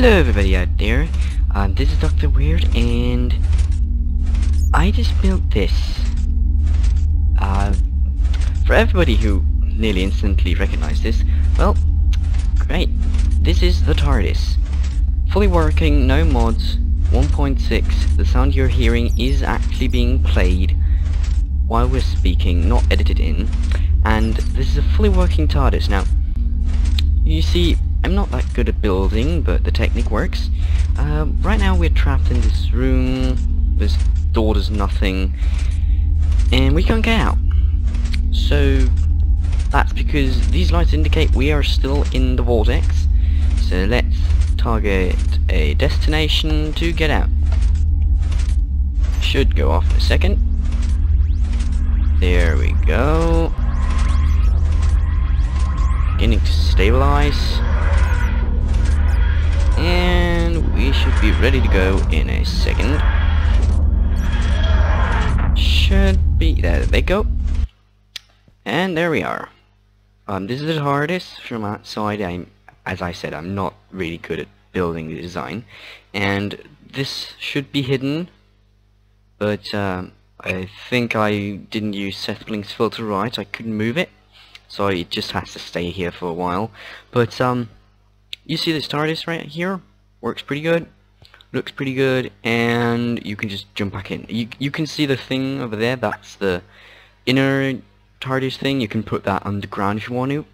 Hello everybody out there, this is Dr. Weird and I just built this. For everybody who nearly instantly recognized this, well, great. This is the Tardis. Fully working, no mods, 1.6. The sound you're hearing is actually being played while we're speaking, not edited in. And this is a fully working Tardis. Now, you see, I'm not that good at building, but the technique works. Right now we're trapped in this room, this door does nothing, and we can't get out. So that's because these lights indicate we are still in the vortex. So let's target a destination to get out. Should go off in a second. There we go. Beginning to stabilize. And we should be ready to go in a second. Should be, there they go. And there we are. This is the hardest from outside. As I said, I'm not really good at building the design. And this should be hidden. But I think I didn't use Seth Blink's filter right. I couldn't move it. So it just has to stay here for a while. But you see this Tardis right here? Works pretty good. Looks pretty good, and you can just jump back in. You can see the thing over there. That's the inner Tardis thing. You can put that underground if you want to.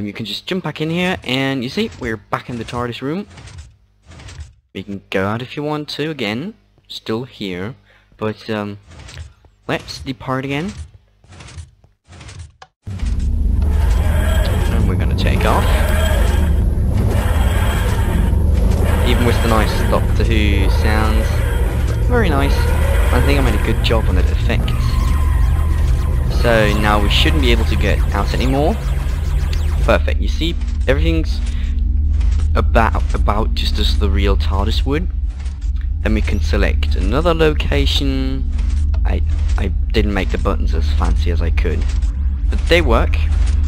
You can just jump back in here, and you see we're back in the Tardis room. You can go out if you want to again. Still here, but let's depart again. And we're gonna take off. Even with the nice Doctor Who sounds, very nice. I think I made a good job on the effects. So now we shouldn't be able to get out anymore. Perfect. You see, everything's about just as the real TARDIS would. Then we can select another location. I didn't make the buttons as fancy as I could, but they work.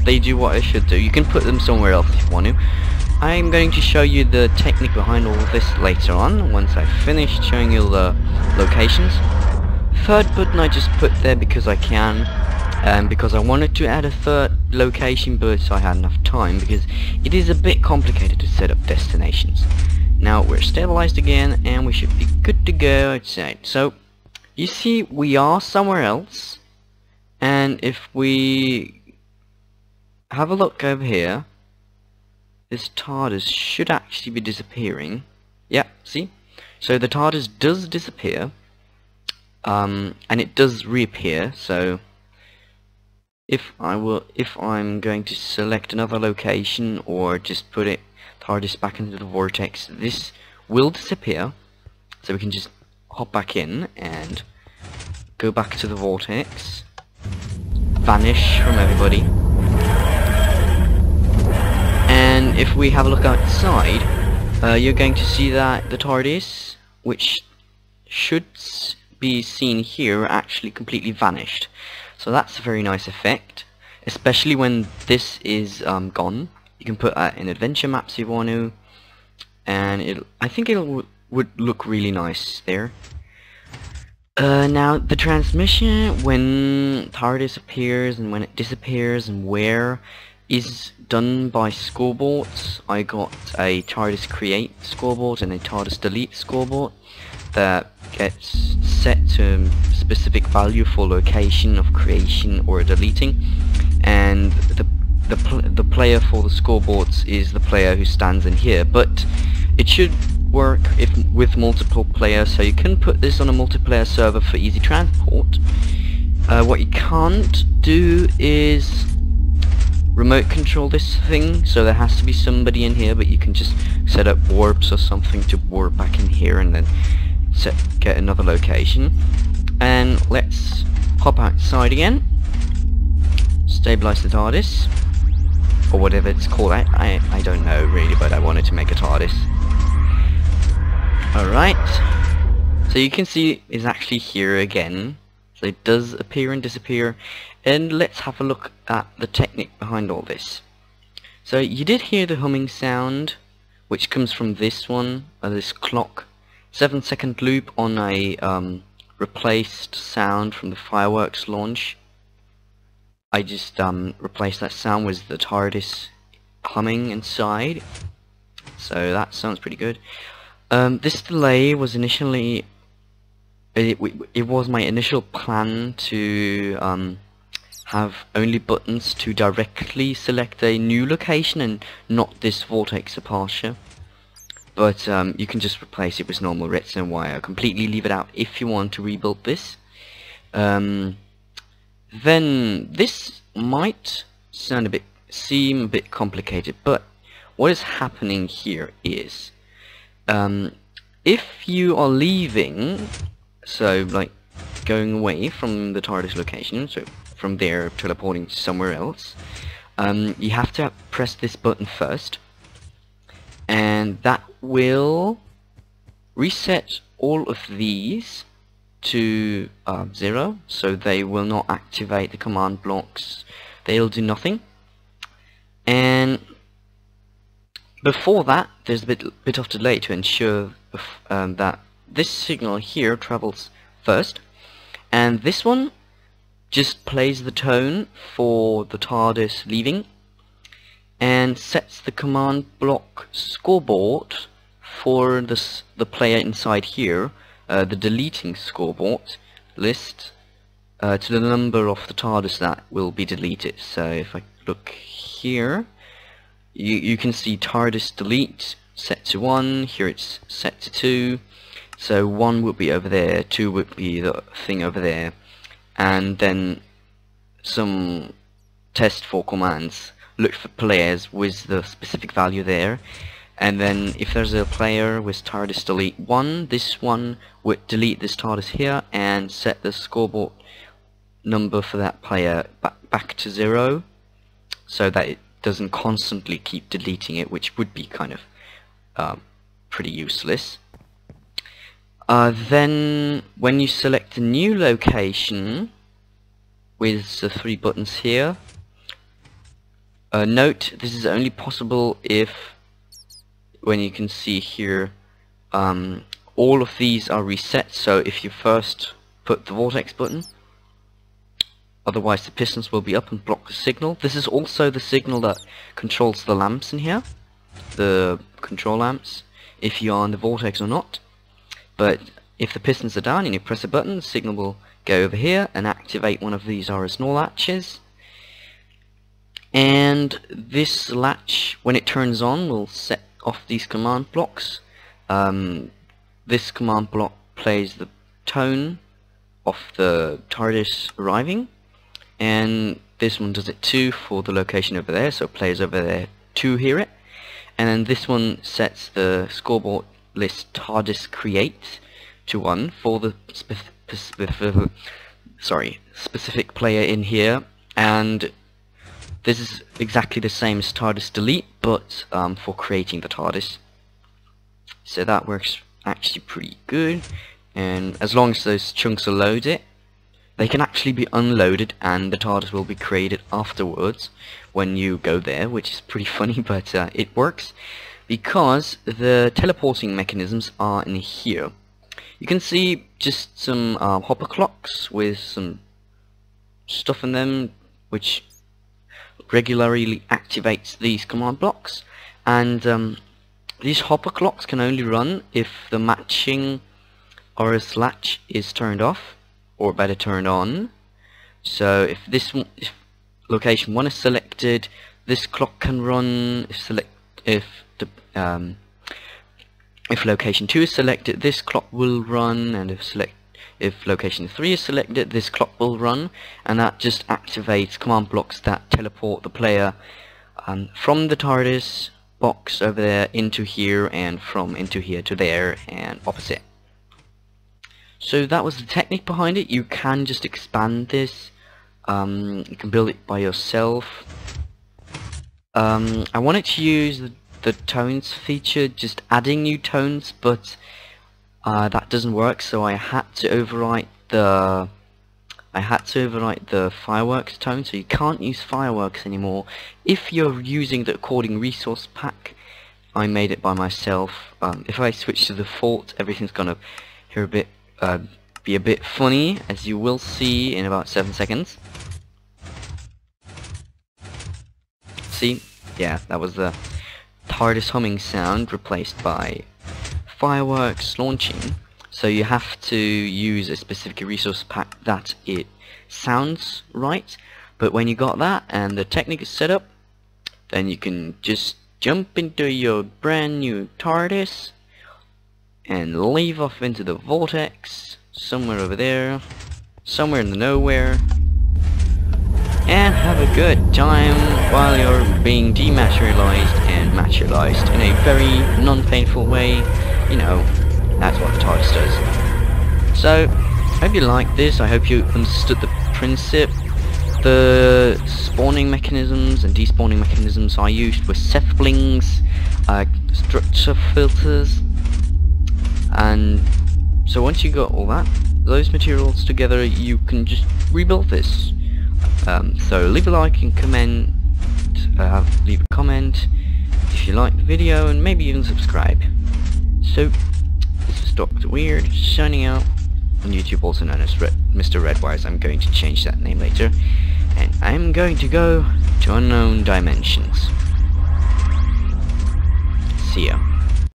They do what I should do. You can put them somewhere else if you want to. I'm going to show you the technique behind all of this later on, once I've finished showing you the locations. Third button I just put there because I can, because I wanted to add a third location, but I had enough time, because it is a bit complicated to set up destinations. Now we're stabilized again, and we should be good to go outside. So, you see we are somewhere else, and if we have a look over here, this TARDIS should actually be disappearing. Yeah, see? So the TARDIS does disappear, and it does reappear. So if I'm going to select another location or just put it TARDIS back into the vortex, this will disappear. So we can just hop back in and go back to the vortex, vanish from everybody. And if we have a look outside, you're going to see that the TARDIS, which should be seen here, actually completely vanished. So that's a very nice effect, especially when this is gone. You can put that in adventure maps if you want to, and I think it would look really nice there. Now the transmission when TARDIS appears and when it disappears and where is done by scoreboards. I got a TARDIS create scoreboard and a TARDIS delete scoreboard that gets set to a specific value for location of creation or deleting, and the player for the scoreboards is the player who stands in here, but it should work with multiple players, so you can put this on a multiplayer server for easy transport. What you can't do is remote control this thing, so there has to be somebody in here, but you can just set up warps or something to warp back in here and then get another location. And let's hop outside again, stabilize the TARDIS, or whatever it's called. I don't know really, but I wanted to make a TARDIS. Alright, so you can see it's actually here again. So it does appear and disappear, and let's have a look at the technique behind all this. So you did hear the humming sound which comes from this one, this clock. 7-second loop on a replaced sound from the fireworks launch. I just replaced that sound with the Tardis humming inside, so that sounds pretty good. This delay was initially, it was my initial plan to have only buttons to directly select a new location and not this vortex departure. But you can just replace it with normal redstone wire. Completely leave it out if you want to rebuild this. Then this might seem a bit complicated, but what is happening here is if you are leaving, so like going away from the Tardis location, so from there teleporting to somewhere else, you have to press this button first, and that will reset all of these to 0, so they will not activate the command blocks, they'll do nothing. And before that there's a bit of delay to ensure that this signal here travels first, and this one just plays the tone for the Tardis leaving and sets the command block scoreboard for the player inside here, the deleting scoreboard list, to the number of the Tardis that will be deleted. So if I look here, you can see Tardis delete set to 1, here it's set to 2, so 1 would be over there, 2 would be the thing over there, and then some test for commands. Look for players with the specific value there, and then if there's a player with Tardis delete 1, this one would delete this Tardis here and set the scoreboard number for that player back to 0, so that it doesn't constantly keep deleting it, which would be kind of pretty useless. Then when you select a new location with the 3 buttons here, note this is only possible if, when you can see here, all of these are reset. So if you first put the vortex button, otherwise the pistons will be up and block the signal. This is also the signal that controls the lamps in here, the control lamps, if you are on the vortex or not. But if the pistons are down and you press a button, the signal will go over here and activate one of these RS0 latches. And this latch, when it turns on, will set off these command blocks. This command block plays the tone of the Tardis arriving, and this one does it too for the location over there, so it plays over there to hear it. And then this one sets the scoreboard list Tardis create to 1 for the specific player in here, and this is exactly the same as Tardis delete, but for creating the Tardis. So that works actually pretty good, and as long as those chunks are loaded, they can actually be unloaded and the Tardis will be created afterwards when you go there, which is pretty funny, but it works because the teleporting mechanisms are in here. You can see just some hopper clocks with some stuff in them which regularly activates these command blocks, and these hopper clocks can only run if the matching RS latch is turned off, or better turned on. So if if location 1 is selected, this clock can run. If location 2 is selected, this clock will run, and if location 3 is selected, this clock will run, and that just activates command blocks that teleport the player from the Tardis box over there into here, and from into here to there, and opposite. So that was the technique behind it. You can just expand this. You can build it by yourself. I wanted to use the tones feature, just adding new tones, but that doesn't work, so I had to overwrite the fireworks tone, so you can't use fireworks anymore if you're using the according resource pack. I made it by myself. If I switch to default, everything's gonna be a bit funny, as you will see in about 7 seconds. See? Yeah, that was the Tardis humming sound replaced by fireworks launching. So you have to use a specific resource pack that it sounds right, but when you got that and the technique is set up, then you can just jump into your brand new Tardis and leave off into the vortex somewhere over there, somewhere in the nowhere, and have a good time while you're being dematerialized and materialized in a very non-painful way. You know, that's what the Tardis does. So, I hope you liked this. I hope you understood the principle. The spawning mechanisms and despawning mechanisms I used were settlings, structure filters, and so once you got all those materials together, you can just rebuild this. So leave a like and comment, leave a comment if you like the video, and maybe even subscribe. So this is Dr. Weird signing out on YouTube, also known as Mr. Redwise. I'm going to change that name later, and I'm going to go to unknown dimensions. See ya.